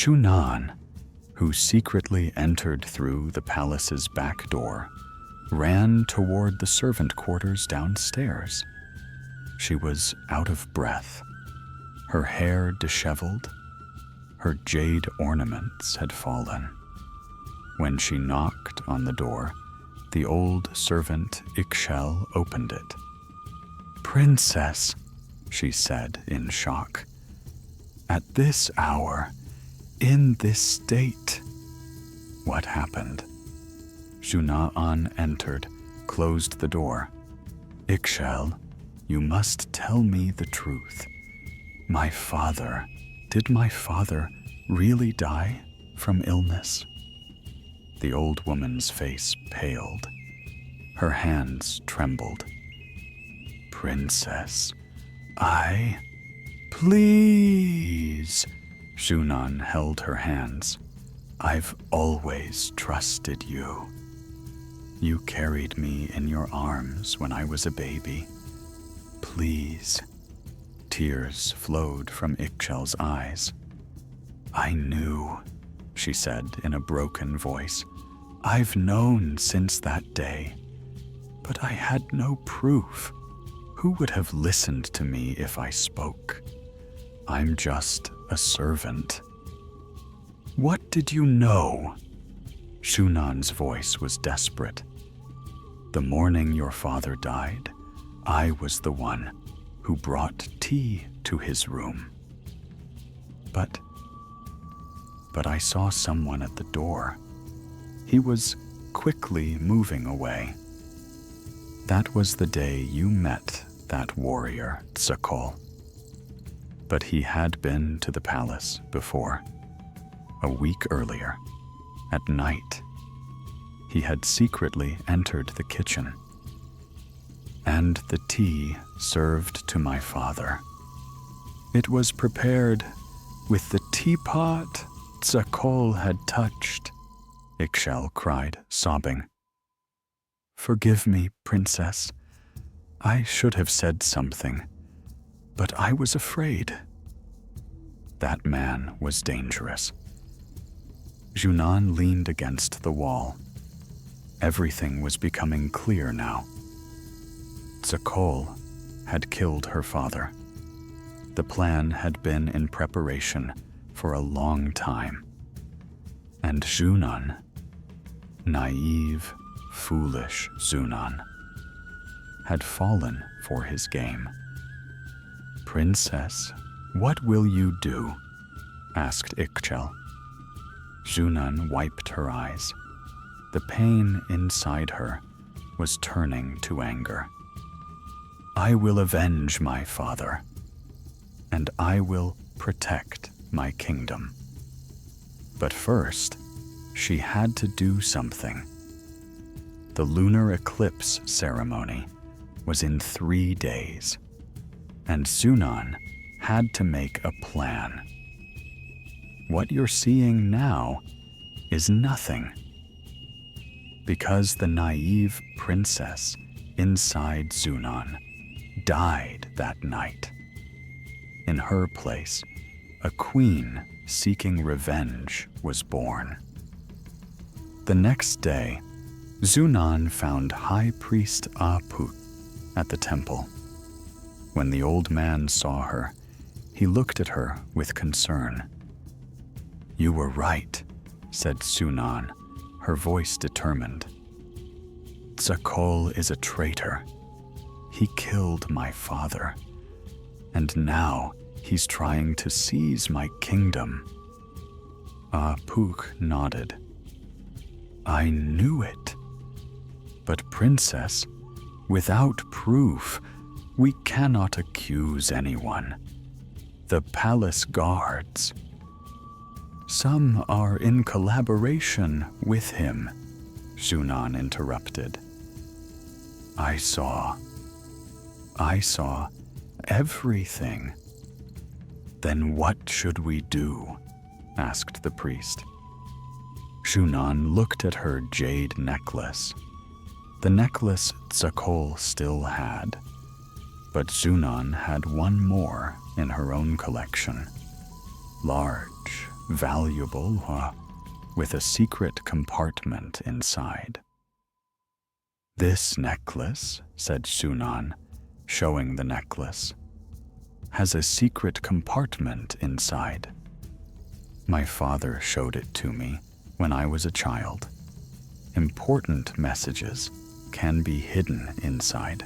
Xunaan, who secretly entered through the palace's back door, ran toward the servant quarters downstairs. She was out of breath, her hair disheveled, her jade ornaments had fallen. When she knocked on the door, the old servant Ixchel opened it. "Princess," she said in shock, "at this hour, in this state." What happened? Xunaan entered, closed the door. "Ixchel, you must tell me the truth. Did my father really die from illness?" The old woman's face paled. Her hands trembled. "Princess, Please!" Xunaan held her hands. "I've always trusted you. You carried me in your arms when I was a baby. Please." Tears flowed from Ixchel's eyes. "I knew," she said in a broken voice. "I've known since that day, but I had no proof. Who would have listened to me if I spoke? I'm just a servant." "What did you know?" Xunaan's voice was desperate. "The morning your father died, I was the one who brought tea to his room. But I saw someone at the door. He was quickly moving away. That was the day you met that warrior, Tzacol. But he had been to the palace before. A week earlier, at night, he had secretly entered the kitchen. And the tea served to my father. It was prepared with the teapot Tzacol had touched," Ixchel cried, sobbing. "Forgive me, princess. I should have said something, but I was afraid." That man was dangerous. Xunaan leaned against the wall. Everything was becoming clear now. Tzacol had killed her father. The plan had been in preparation for a long time. And Xunaan, naive, foolish Xunaan, had fallen for his game. "Princess, what will you do?" asked Ixchel. Xunaan wiped her eyes. The pain inside her was turning to anger. "I will avenge my father, and I will protect my kingdom." But first, she had to do something. The lunar eclipse ceremony was in 3 days, and Xunaan had to make a plan. What you're seeing now is nothing, because the naive princess inside Xunaan died that night. In her place, a queen seeking revenge was born. The next day, Xunaan found High Priest Apuk at the temple. When the old man saw her, he looked at her with concern. "You were right," said Xunaan, her voice determined. "Tzacol is a traitor. He killed my father, and now he's trying to seize my kingdom." Apuk nodded. "I knew it. But princess, without proof, we cannot accuse anyone. The palace guards. Some are in collaboration with him," Xunaan interrupted. I saw everything." "Then what should we do?" asked the priest. Xunaan looked at her jade necklace. The necklace Tzacol still had, but Xunaan had one more in her own collection. Large, valuable, with a secret compartment inside. This necklace, said Xunaan, showing the necklace, has a secret compartment inside. My father showed it to me when I was a child. Important messages can be hidden inside.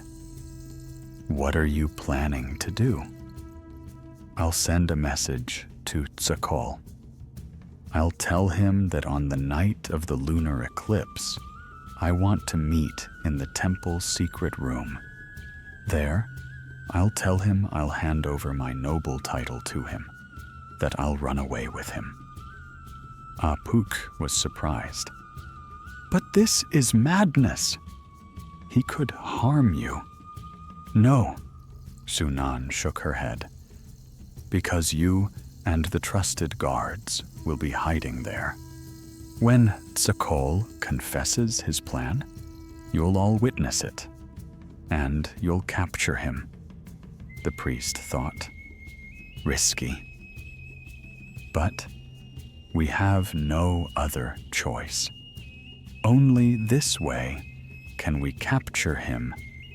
What are you planning to do? I'll send a message to Tzacol. I'll tell him that on the night of the lunar eclipse, I want to meet in the temple's secret room. There, I'll tell him I'll hand over my noble title to him, that I'll run away with him. Apuk was surprised. But this is madness. He could harm you. No, Xunaan shook her head. Because you and the trusted guards will be hiding there. When Tzacol confesses his plan, you'll all witness it, and you'll capture him. The priest thought. Risky. But we have no other choice. Only this way can we capture him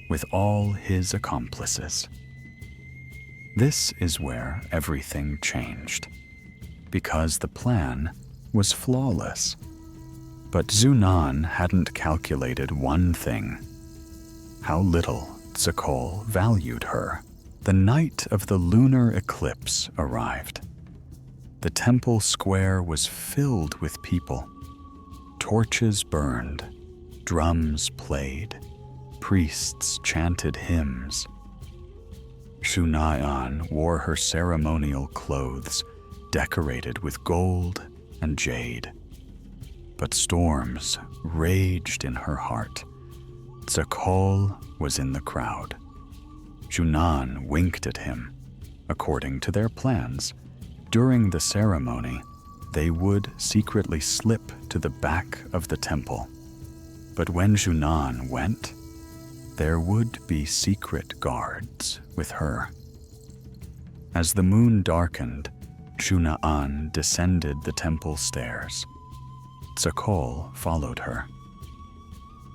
with all his accomplices. This is where everything changed, because the plan was flawless. But Xunaan hadn't calculated one thing: how little Tzacol valued her. The night of the lunar eclipse arrived. The temple square was filled with people. Torches burned, drums played, priests chanted hymns. Xunaan wore her ceremonial clothes, decorated with gold and jade. But storms raged in her heart. Tzacol was in the crowd. Xunaan winked at him. According to their plans, during the ceremony, they would secretly slip to the back of the temple. But when Xunaan went, there would be secret guards with her. As the moon darkened, Xunaan descended the temple stairs. Tzacol followed her.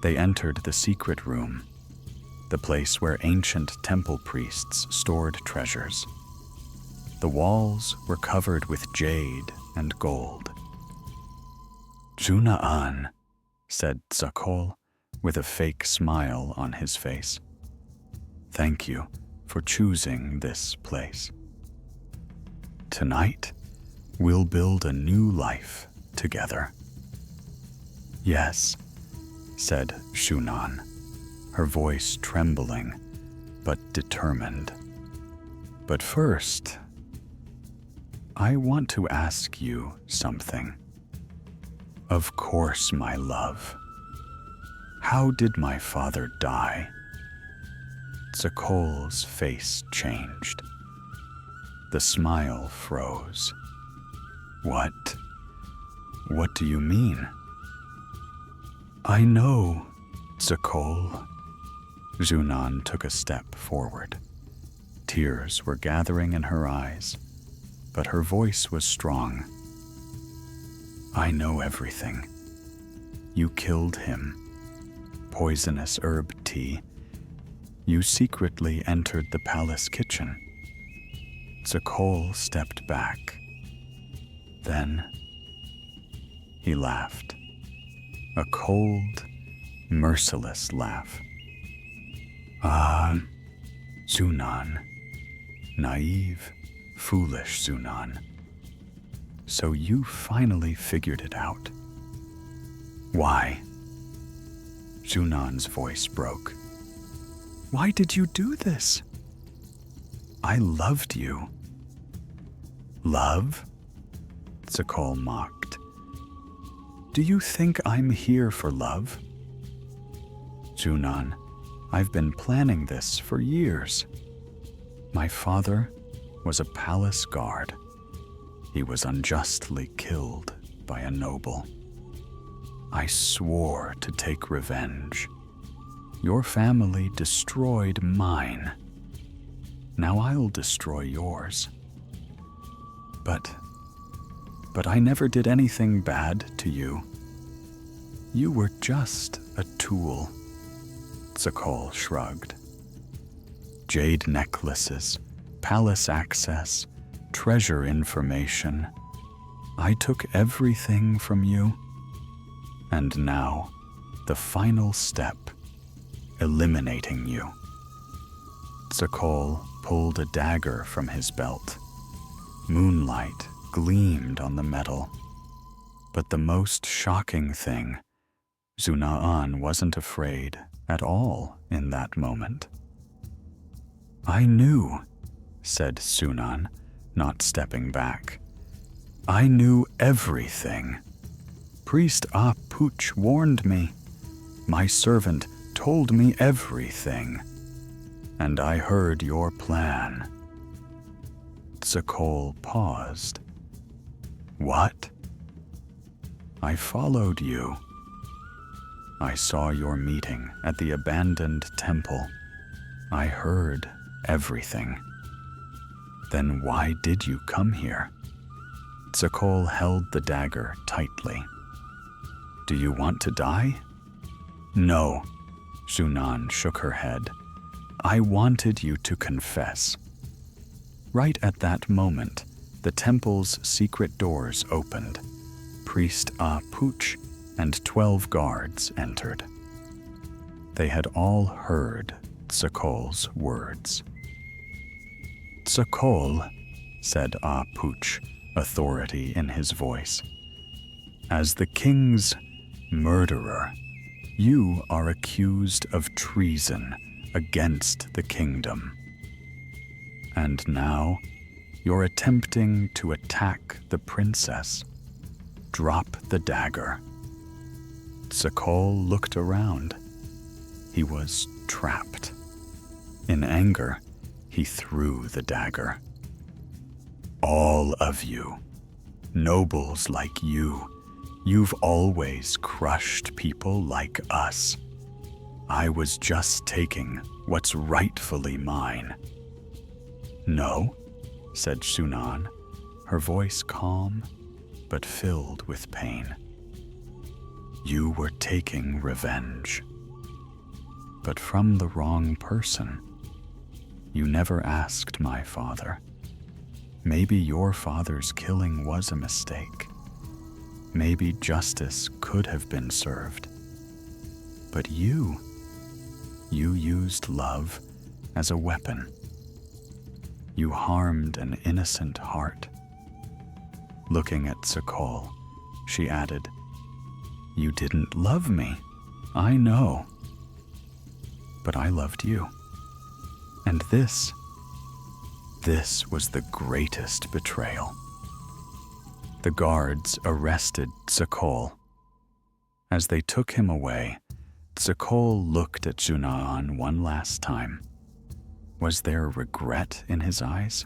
They entered the secret room, the place where ancient temple priests stored treasures. The walls were covered with jade and gold. Xunaan, said Tzacol, with a fake smile on his face. Thank you for choosing this place. Tonight, we'll build a new life together. Yes, said Xunaan, her voice trembling but determined. But first, I want to ask you something. Of course, my love. How did my father die? Tzacol's face changed. The smile froze. What? What do you mean? I know, Tzacol. Xunaan took a step forward. Tears were gathering in her eyes, but her voice was strong. I know everything. You killed him. Poisonous herb tea. You secretly entered the palace kitchen. Tzacol stepped back. Then he laughed. A cold, merciless laugh. Ah, Xunaan. Naive, foolish Xunaan. So you finally figured it out. Why? Xunaan's voice broke. Why did you do this? I loved you. Love? Tzacol mocked. Do you think I'm here for love? Xunaan, I've been planning this for years. My father was a palace guard. He was unjustly killed by a noble. I swore to take revenge. Your family destroyed mine. Now I'll destroy yours. But but I never did anything bad to you. You were just a tool." Tzacol shrugged. "Jade necklaces, palace access, treasure information. I took everything from you. And now, the final step, eliminating you." Tzacol pulled a dagger from his belt. Moonlight gleamed on the metal. But the most shocking thing, Xunaan wasn't afraid at all in that moment. "I knew," said Xunaan, not stepping back. "I knew everything. Priest Puch warned me. My servant told me everything. And I heard your plan." Tzacol paused. "What?" "I followed you. I saw your meeting at the abandoned temple. I heard everything. Then why did you come here?" Tzacol held the dagger tightly. "Do you want to die?" "No," Xunaan shook her head. "I wanted you to confess." Right at that moment, the temple's secret doors opened. Priest Puch and 12 guards entered. They had all heard Tzacol's words. "Tzacol," said Puch, authority in his voice, "as the king's murderer, you are accused of treason against the kingdom. And now, you're attempting to attack the princess. Drop the dagger." Tzacol looked around. He was trapped. In anger, he threw the dagger. "All of you, nobles like you've always crushed people like us. I was just taking what's rightfully mine." "No," said Xunaan, her voice calm but filled with pain. "You were taking revenge. But from the wrong person. You never asked my father. Maybe your father's killing was a mistake. Maybe justice could have been served. But you used love as a weapon. You harmed an innocent heart." Looking at Tzacol, she added, "You didn't love me, I know. But I loved you. And this was the greatest betrayal." The guards arrested Tzacol. As they took him away, Tzacol looked at Xunaan one last time. Was there regret in his eyes?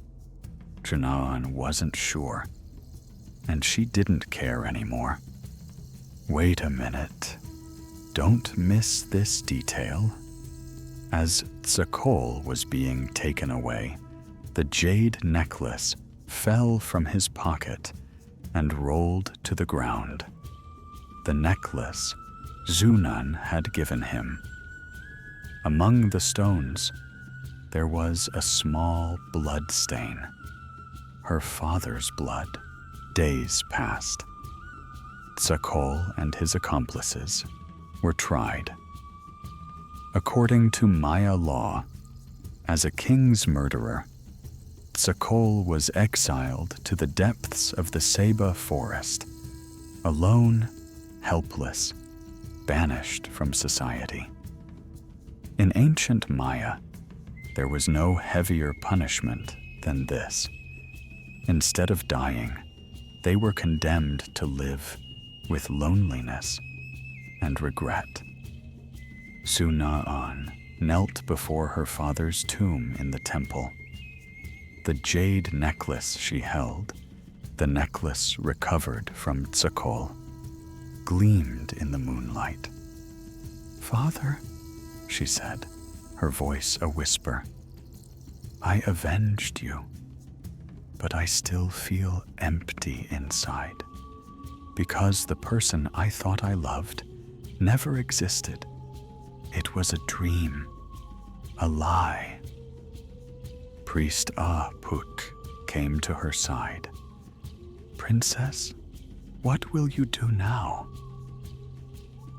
Xunaan wasn't sure, and she didn't care anymore. Wait a minute. Don't miss this detail. As Tzacol was being taken away, the jade necklace fell from his pocket and rolled to the ground. The necklace Xunaan had given him. Among the stones, there was a small blood stain. Her father's blood. Days passed. Tzacol and his accomplices were tried. According to Maya law, as a king's murderer, Tzacol was exiled to the depths of the Seba forest, alone, helpless, banished from society. In ancient Maya, there was no heavier punishment than this. Instead of dying, they were condemned to live with loneliness and regret. Xunaan knelt before her father's tomb in the temple. The jade necklace she held, the necklace recovered from Tzacol, gleamed in the moonlight. "Father," she said, her voice a whisper, "I avenged you. but I still feel empty inside, because the person I thought I loved never existed. It was a dream, a lie. Priest Puk came to her side. Princess, what will you do now?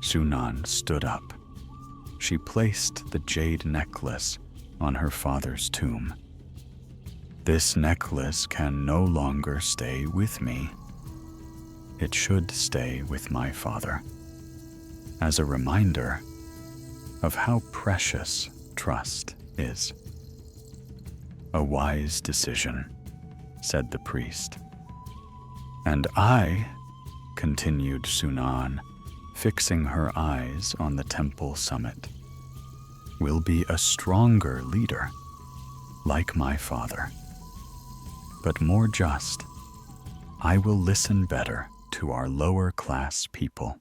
Xunaan stood up. She placed the jade necklace on her father's tomb. This necklace can no longer stay with me. It should stay with my father, as a reminder of how precious trust is. A wise decision, said the priest. And I, continued Xunaan, fixing her eyes on the temple summit, will be a stronger leader, like my father. But more just, I will listen better to our lower class people,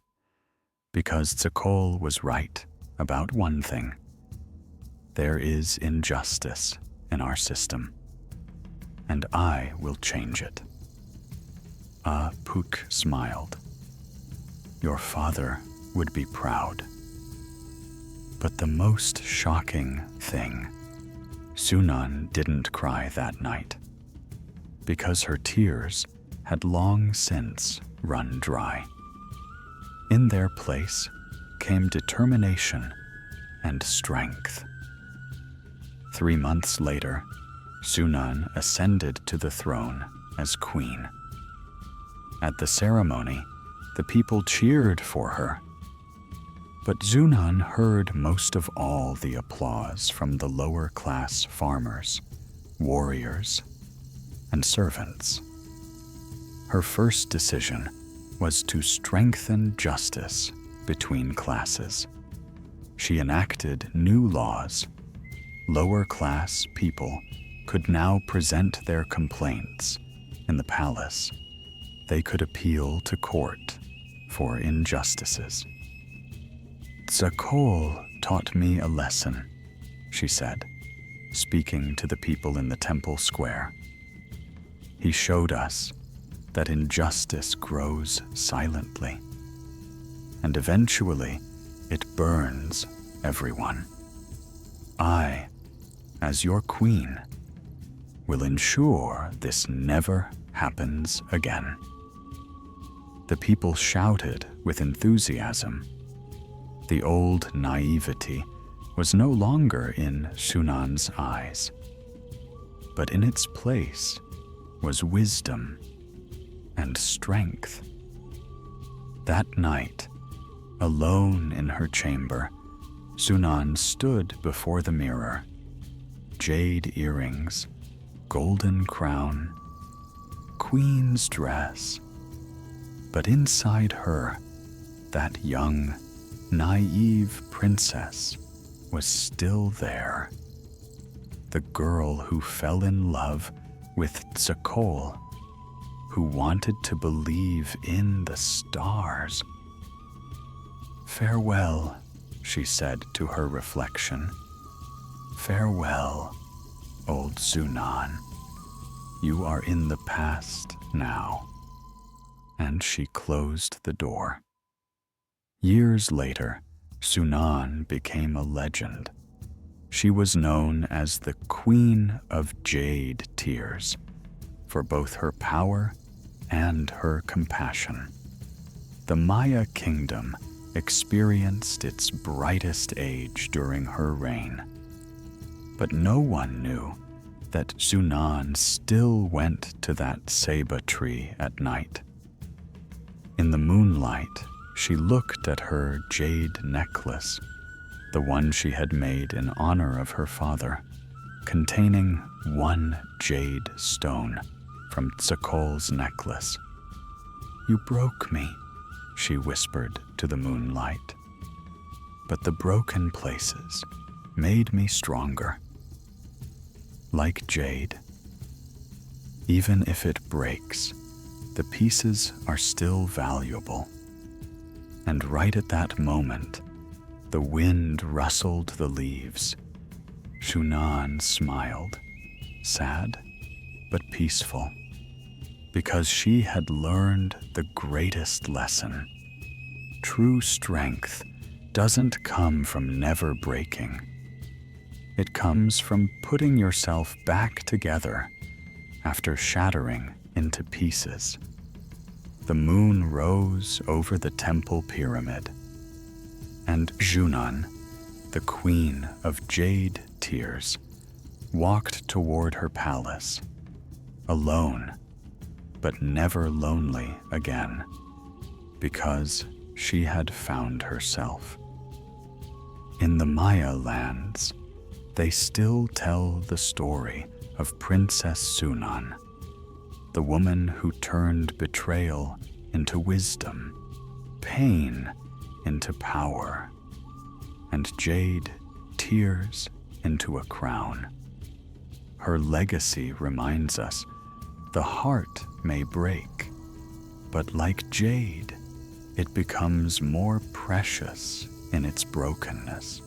because Tzacol was right about one thing. There is injustice in our system, and I will change it. Puk smiled. Your father would be proud. But the most shocking thing, Xunaan didn't cry that night, because her tears had long since run dry. In their place came determination and strength. 3 months later, Xunaan ascended to the throne as queen. At the ceremony, the people cheered for her. But Xunaan heard most of all the applause from the lower class farmers, warriors, and servants. Her first decision was to strengthen justice between classes. She enacted new laws. Lower class people could now present their complaints in the palace. They could appeal to court for injustices. Tzacol taught me a lesson, she said, speaking to the people in the temple square. He showed us that injustice grows silently, and eventually it burns everyone. I, as your queen, will ensure this never happens again. The people shouted with enthusiasm. The old naivety was no longer in Xunaan's eyes, but in its place was wisdom and strength. That night, alone in her chamber, Xunaan stood before the mirror. Jade earrings, golden crown, queen's dress. But inside her, that young, naive princess was still there. The girl who fell in love with Tzacol, who wanted to believe in the stars. Farewell, she said to her reflection. Farewell, old Xunaan. You are in the past now. And she closed the door. Years later, Xunaan became a legend. She was known as the Queen of Jade Tears for both her power and her compassion. The Maya kingdom experienced its brightest age during her reign. But no one knew that Xunaan still went to that ceiba tree at night. In the moonlight, she looked at her jade necklace, the one she had made in honor of her father, containing one jade stone from Tzacol's necklace. You broke me, she whispered to the moonlight. But the broken places made me stronger. Like jade, even if it breaks, the pieces are still valuable. And right at that moment, the wind rustled the leaves. Xunaan smiled, sad but peaceful, because she had learned the greatest lesson. True strength doesn't come from never breaking. It comes from putting yourself back together after shattering into pieces. The moon rose over the temple pyramid, and Xunaan, the queen of Jade Tears, walked toward her palace, alone, but never lonely again, because she had found herself. In the Maya lands, they still tell the story of Princess Xunaan, the woman who turned betrayal into wisdom, pain into power, and Jade Tears into a crown. Her legacy reminds us the heart may break, but like jade, it becomes more precious in its brokenness.